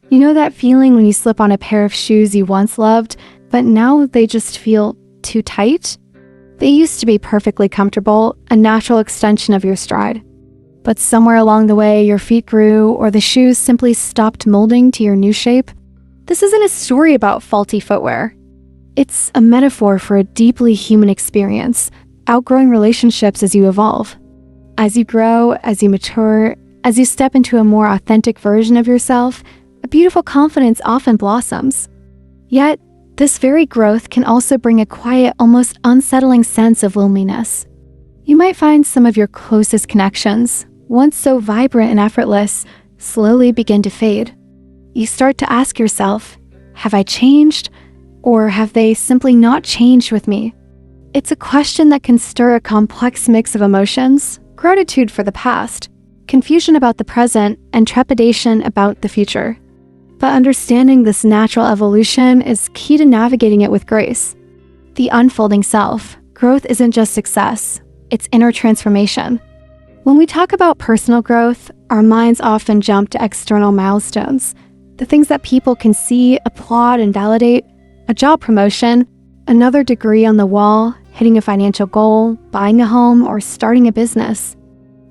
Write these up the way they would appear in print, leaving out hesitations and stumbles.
You know that feeling when you slip on a pair of shoes you once loved, but now they just feel too tight? They used to be perfectly comfortable, a natural extension of your stride. But somewhere along the way, your feet grew, or the shoes simply stopped molding to your new shape. This isn't a story about faulty footwear. It's a metaphor for a deeply human experience, outgrowing relationships as you evolve. As you grow, as you mature, as you step into a more authentic version of yourself, a beautiful confidence often blossoms. Yet, this very growth can also bring a quiet, almost unsettling sense of loneliness. You might find some of your closest connections, once so vibrant and effortless, slowly begin to fade. You start to ask yourself, have I changed? Or have they simply not changed with me? It's a question that can stir a complex mix of emotions, gratitude for the past, confusion about the present, and trepidation about the future. But understanding this natural evolution is key to navigating it with grace. The unfolding self, growth isn't just success, it's inner transformation. When we talk about personal growth, our minds often jump to external milestones, the things that people can see, applaud, and validate: a job promotion, another degree on the wall, hitting a financial goal, buying a home, or starting a business.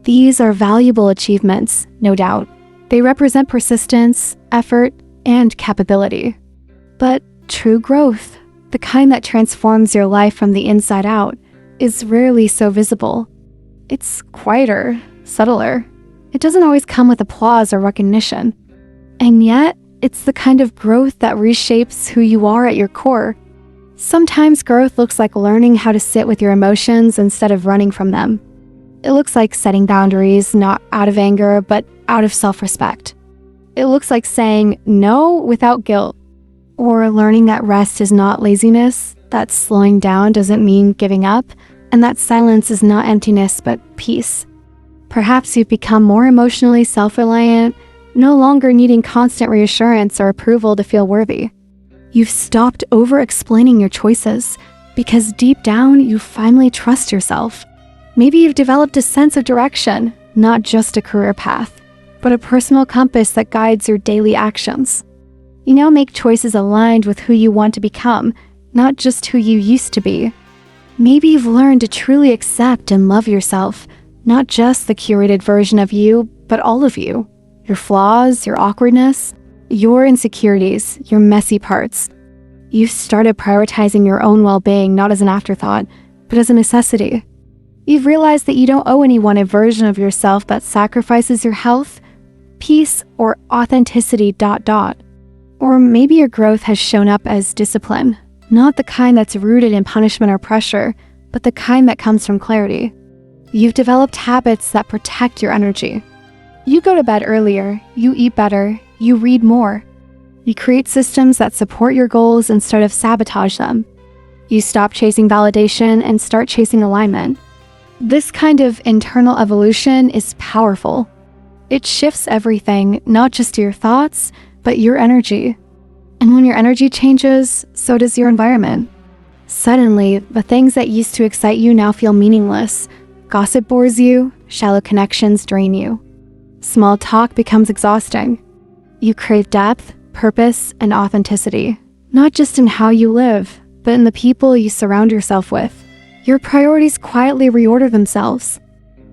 These are valuable achievements, no doubt. They represent persistence, effort, and capability. But true growth, the kind that transforms your life from the inside out, is rarely so visible. It's quieter, subtler. It doesn't always come with applause or recognition. And yet, it's the kind of growth that reshapes who you are at your core. Sometimes growth looks like learning how to sit with your emotions instead of running from them. It looks like setting boundaries, not out of anger, but out of self-respect. It looks like saying no without guilt, or learning that rest is not laziness, that slowing down doesn't mean giving up, and that silence is not emptiness but peace. Perhaps you've become more emotionally self-reliant, no longer needing constant reassurance or approval to feel worthy. You've stopped over-explaining your choices because deep down you finally trust yourself. Maybe you've developed a sense of direction, not just a career path, but a personal compass that guides your daily actions. You now make choices aligned with who you want to become, not just who you used to be. Maybe you've learned to truly accept and love yourself, not just the curated version of you, but all of you. Your flaws, your awkwardness, your insecurities, your messy parts. You've started prioritizing your own well-being not as an afterthought, but as a necessity. You've realized that you don't owe anyone a version of yourself that sacrifices your health, peace, or authenticity ... Or maybe your growth has shown up as discipline, not the kind that's rooted in punishment or pressure, but the kind that comes from clarity. You've developed habits that protect your energy. You go to bed earlier, you eat better, you read more. You create systems that support your goals instead of sabotage them. You stop chasing validation and start chasing alignment. This kind of internal evolution is powerful. It shifts everything, not just your thoughts, but your energy. And when your energy changes, so does your environment. Suddenly, the things that used to excite you now feel meaningless. Gossip bores you, shallow connections drain you. Small talk becomes exhausting. You crave depth, purpose, and authenticity, not just in how you live, but in the people you surround yourself with. Your priorities quietly reorder themselves.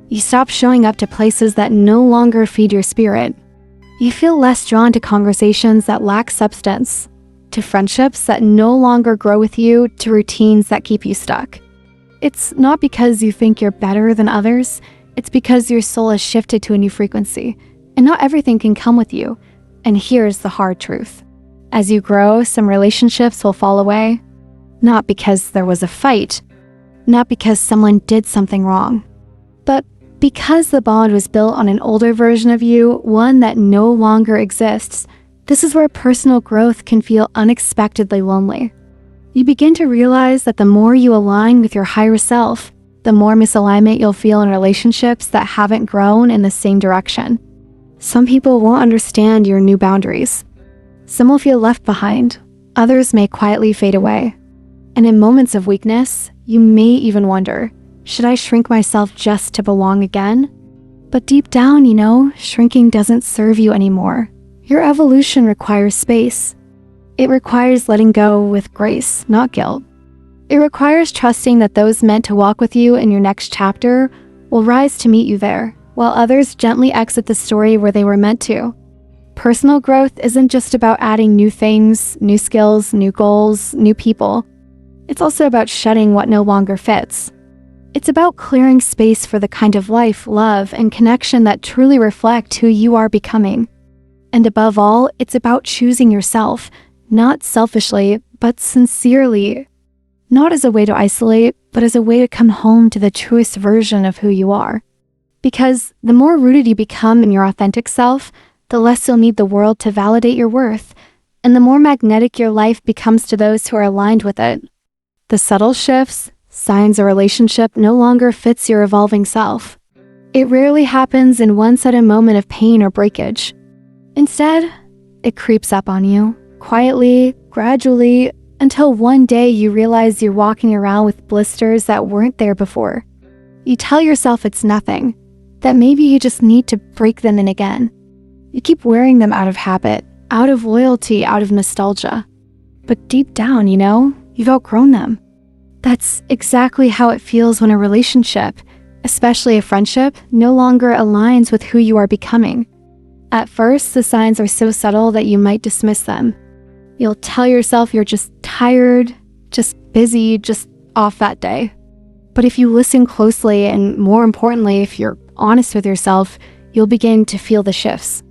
You stop showing up to places that no longer feed your spirit. You feel less drawn to conversations that lack substance, to friendships that no longer grow with you, to routines that keep you stuck. It's not because you think you're better than others, it's because your soul has shifted to a new frequency, and not everything can come with you. And here's the hard truth. As you grow, some relationships will fall away, not because there was a fight, not because someone did something wrong, but because the bond was built on an older version of you, one that no longer exists. This is where personal growth can feel unexpectedly lonely. You begin to realize that the more you align with your higher self, the more misalignment you'll feel in relationships that haven't grown in the same direction. Some people won't understand your new boundaries. Some will feel left behind. Others may quietly fade away. And in moments of weakness, you may even wonder, should I shrink myself just to belong again? But deep down, shrinking doesn't serve you anymore. Your evolution requires space. It requires letting go with grace, not guilt. It requires trusting that those meant to walk with you in your next chapter will rise to meet you there, while others gently exit the story where they were meant to. Personal growth isn't just about adding new things, new skills, new goals, new people. It's also about shedding what no longer fits. It's about clearing space for the kind of life, love, and connection that truly reflect who you are becoming. And above all, it's about choosing yourself, not selfishly, but sincerely. Not as a way to isolate, but as a way to come home to the truest version of who you are. Because the more rooted you become in your authentic self, the less you'll need the world to validate your worth, and the more magnetic your life becomes to those who are aligned with it. The subtle shifts, signs a relationship no longer fits your evolving self. It rarely happens in one sudden moment of pain or breakage. Instead, it creeps up on you, quietly, gradually, until one day you realize you're walking around with blisters that weren't there before. You tell yourself it's nothing, that maybe you just need to break them in again. You keep wearing them out of habit, out of loyalty, out of nostalgia. But deep down, you've outgrown them. That's exactly how it feels when a relationship, especially a friendship, no longer aligns with who you are becoming. At first, the signs are so subtle that you might dismiss them. You'll tell yourself you're just tired, just busy, just off that day. But if you listen closely, and more importantly, if you're honest with yourself, you'll begin to feel the shifts.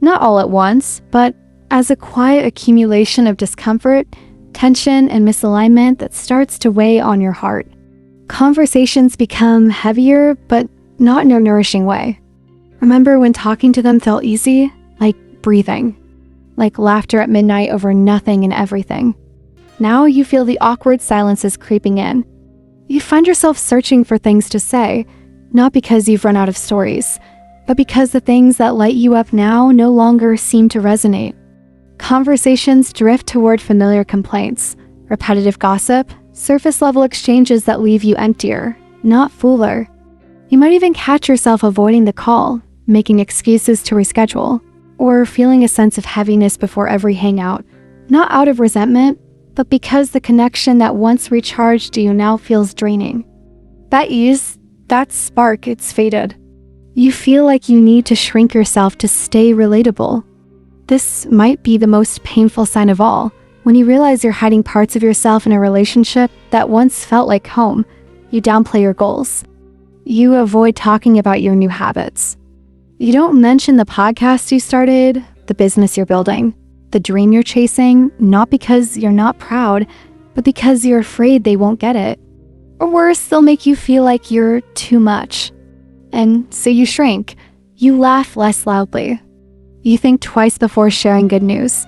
Not all at once, but as a quiet accumulation of discomfort, tension, and misalignment that starts to weigh on your heart. Conversations become heavier, but not in a nourishing way. Remember when talking to them felt easy? Like breathing. Like laughter at midnight over nothing and everything. Now you feel the awkward silences creeping in. You find yourself searching for things to say, not because you've run out of stories, but because the things that light you up now no longer seem to resonate. Conversations drift toward familiar complaints, repetitive gossip, surface-level exchanges that leave you emptier, not fuller. You might even catch yourself avoiding the call, making excuses to reschedule, or feeling a sense of heaviness before every hangout, not out of resentment, but because the connection that once recharged you now feels draining. That ease, that spark, it's faded. You feel like you need to shrink yourself to stay relatable. This might be the most painful sign of all. When you realize you're hiding parts of yourself in a relationship that once felt like home, you downplay your goals. You avoid talking about your new habits. You don't mention the podcast you started, the business you're building, the dream you're chasing, not because you're not proud, but because you're afraid they won't get it. Or worse, they'll make you feel like you're too much. And so you shrink. You laugh less loudly. You think twice before sharing good news.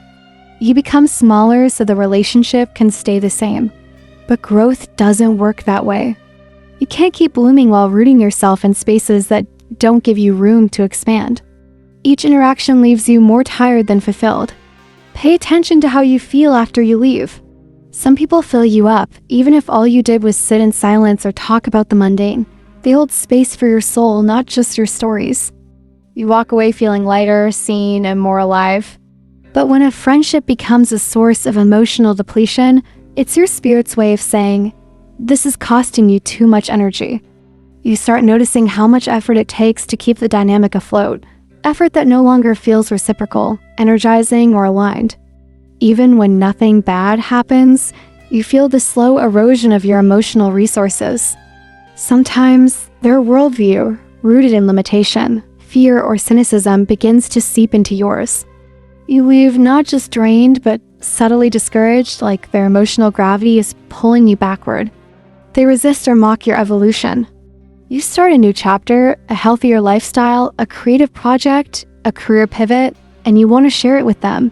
You become smaller so the relationship can stay the same. But growth doesn't work that way. You can't keep blooming while rooting yourself in spaces that don't give you room to expand. Each interaction leaves you more tired than fulfilled. Pay attention to how you feel after you leave. Some people fill you up, even if all you did was sit in silence or talk about the mundane. They hold space for your soul, not just your stories. You walk away feeling lighter, seen, and more alive. But when a friendship becomes a source of emotional depletion, it's your spirit's way of saying, this is costing you too much energy. You start noticing how much effort it takes to keep the dynamic afloat, effort that no longer feels reciprocal, energizing, or aligned. Even when nothing bad happens, you feel the slow erosion of your emotional resources. Sometimes their worldview, rooted in limitation, fear, or cynicism, begins to seep into yours. You leave not just drained, but subtly discouraged, like their emotional gravity is pulling you backward. They resist or mock your evolution. You start a new chapter, a healthier lifestyle, a creative project, a career pivot, and you want to share it with them.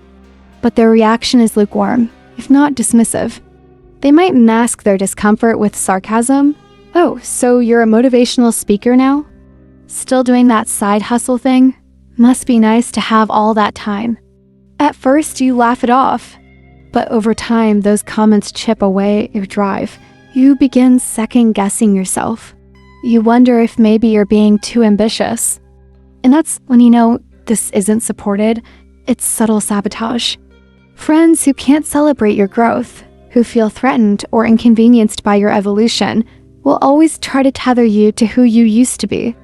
But their reaction is lukewarm, if not dismissive. They might mask their discomfort with sarcasm. Oh, so you're a motivational speaker now? Still doing that side hustle thing? Must be nice to have all that time. At first, you laugh it off. But over time, those comments chip away your drive. You begin second-guessing yourself. You wonder if maybe you're being too ambitious. And that's when you know this isn't supported. it's subtle sabotage. Friends who can't celebrate your growth, who feel threatened or inconvenienced by your evolution, will always try to tether you to who you used to be.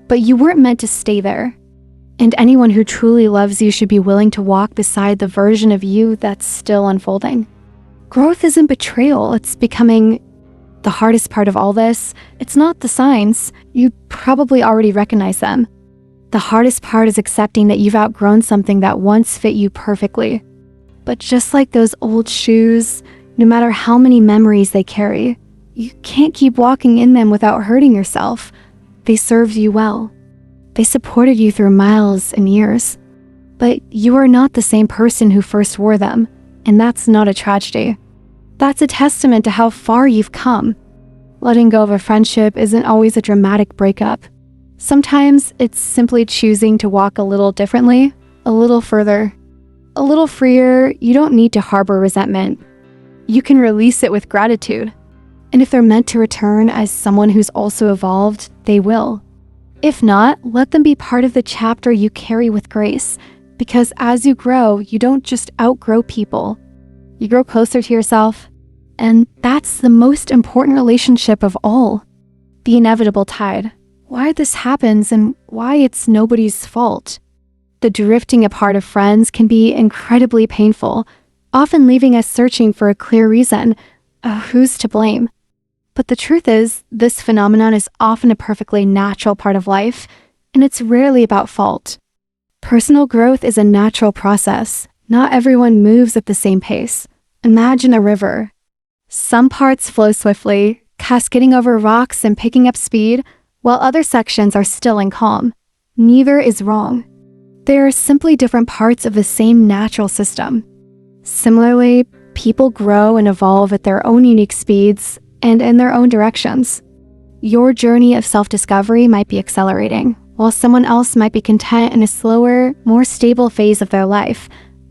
But you weren't meant to stay there. And anyone who truly loves you should be willing to walk beside the version of you that's still unfolding. Growth isn't betrayal, it's becoming. The hardest part of all this, it's not the signs. You probably already recognize them. The hardest part is accepting that you've outgrown something that once fit you perfectly. But just like those old shoes, no matter how many memories they carry, you can't keep walking in them without hurting yourself. They served you well. They supported you through miles and years. But you are not the same person who first wore them, and that's not a tragedy. That's a testament to how far you've come. Letting go of a friendship isn't always a dramatic breakup. Sometimes it's simply choosing to walk a little differently, a little further, a little freer. You don't need to harbor resentment. You can release it with gratitude. And if they're meant to return as someone who's also evolved, they will. If not, let them be part of the chapter you carry with grace, because as you grow, you don't just outgrow people. You grow closer to yourself, and that's the most important relationship of all. The inevitable tide. Why this happens and why it's nobody's fault. The drifting apart of friends can be incredibly painful, often leaving us searching for a clear reason. Who's to blame? But the truth is, this phenomenon is often a perfectly natural part of life, and it's rarely about fault. Personal growth is a natural process. Not everyone moves at the same pace. Imagine a river. Some parts flow swiftly, cascading over rocks and picking up speed, while other sections are still and calm. Neither is wrong. They are simply different parts of the same natural system. Similarly, people grow and evolve at their own unique speeds and in their own directions. Your journey of self-discovery might be accelerating, while someone else might be content in a slower, more stable phase of their life.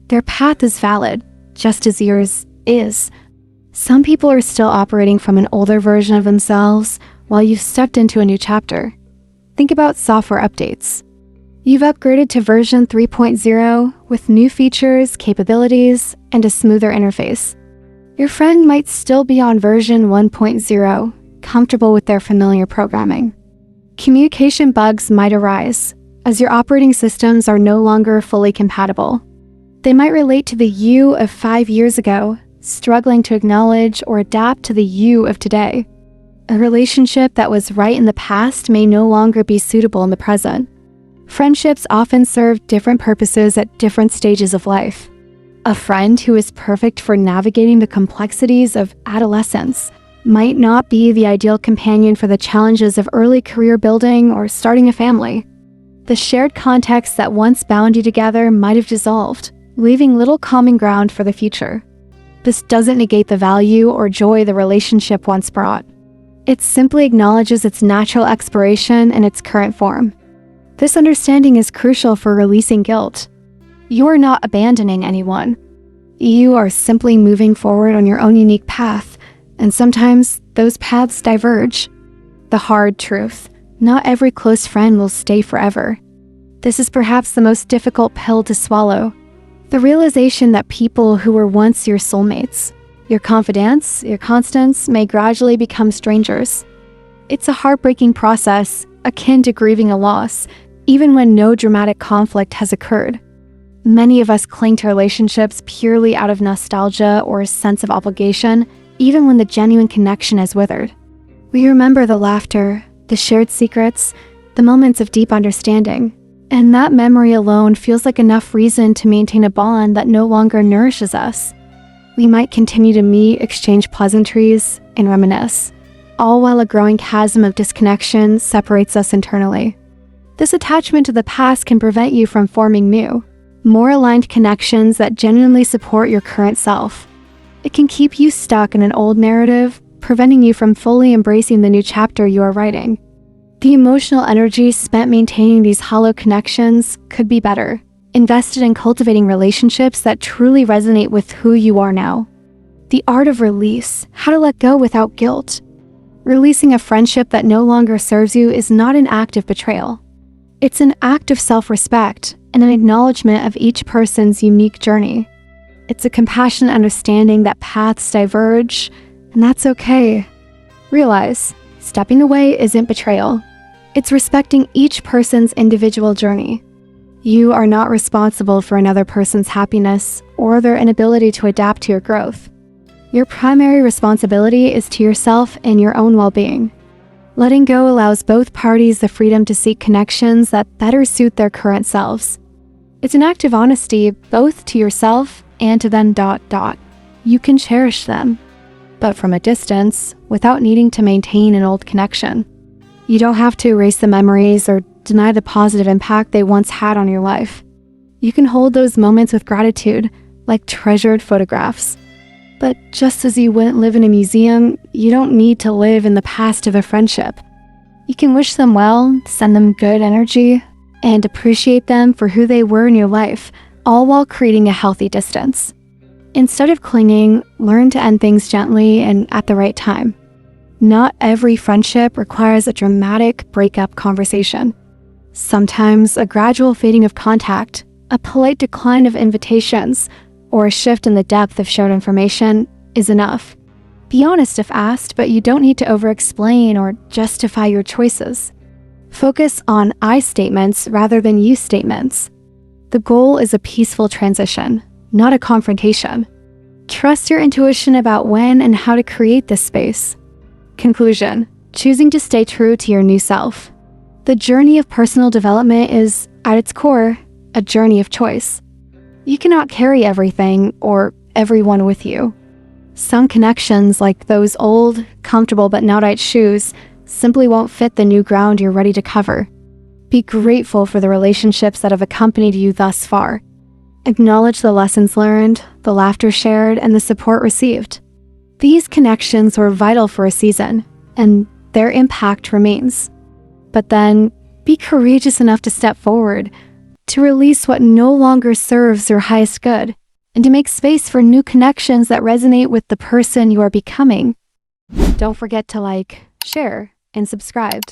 Their path is valid, just as yours is. Some people are still operating from an older version of themselves, while you've stepped into a new chapter. Think about software updates. You've upgraded to version 3.0 with new features, capabilities, and a smoother interface. Your friend might still be on version 1.0, comfortable with their familiar programming. Communication bugs might arise, as your operating systems are no longer fully compatible. They might relate to the you of 5 years ago, struggling to acknowledge or adapt to the you of today. A relationship that was right in the past may no longer be suitable in the present. Friendships often serve different purposes at different stages of life. A friend who is perfect for navigating the complexities of adolescence might not be the ideal companion for the challenges of early career building or starting a family. The shared context that once bound you together might have dissolved, leaving little common ground for the future. This doesn't negate the value or joy the relationship once brought. It simply acknowledges its natural expiration in its current form. This understanding is crucial for releasing guilt. You're not abandoning anyone. You are simply moving forward on your own unique path, and sometimes those paths diverge. The hard truth: not every close friend will stay forever. This is perhaps the most difficult pill to swallow. The realization that people who were once your soulmates, your confidants, your constants, may gradually become strangers. It's a heartbreaking process, akin to grieving a loss, even when no dramatic conflict has occurred. Many of us cling to relationships purely out of nostalgia or a sense of obligation, even when the genuine connection has withered. We remember the laughter, the shared secrets, the moments of deep understanding, and that memory alone feels like enough reason to maintain a bond that no longer nourishes us. We might continue to meet, exchange pleasantries, and reminisce, all while a growing chasm of disconnection separates us internally. This attachment to the past can prevent you from forming new, more aligned connections that genuinely support your current self. It can keep you stuck in an old narrative, preventing you from fully embracing the new chapter you are writing. The emotional energy spent maintaining these hollow connections could be better, invested in cultivating relationships that truly resonate with who you are now. The art of release: how to let go without guilt. Releasing a friendship that no longer serves you is not an act of betrayal. It's an act of self-respect and an acknowledgement of each person's unique journey. It's a compassionate understanding that paths diverge, and that's okay. Realize, stepping away isn't betrayal. It's respecting each person's individual journey. You are not responsible for another person's happiness or their inability to adapt to your growth. Your primary responsibility is to yourself and your own well-being. Letting go allows both parties the freedom to seek connections that better suit their current selves. It's an act of honesty both to yourself and to them. You can cherish them, but from a distance, without needing to maintain an old connection. You don't have to erase the memories or deny the positive impact they once had on your life. You can hold those moments with gratitude, like treasured photographs. But just as you wouldn't live in a museum, you don't need to live in the past of a friendship. You can wish them well, send them good energy, and appreciate them for who they were in your life, all while creating a healthy distance. Instead of clinging, learn to end things gently and at the right time. Not every friendship requires a dramatic breakup conversation. Sometimes a gradual fading of contact, a polite decline of invitations, or a shift in the depth of shared information is enough. Be honest if asked, but you don't need to over-explain or justify your choices. Focus on I statements rather than you statements. The goal is a peaceful transition, not a confrontation. Trust your intuition about when and how to create this space. Conclusion: choosing to stay true to your new self. The journey of personal development is, at its core, a journey of choice. You cannot carry everything or everyone with you. Some connections, like those old, comfortable but now tight shoes, simply won't fit the new ground you're ready to cover. Be grateful for the relationships that have accompanied you thus far. Acknowledge the lessons learned, the laughter shared, and the support received. These connections were vital for a season, and their impact remains. But then, be courageous enough to step forward, to release what no longer serves your highest good, and to make space for new connections that resonate with the person you are becoming. Don't forget to like, share, and subscribe.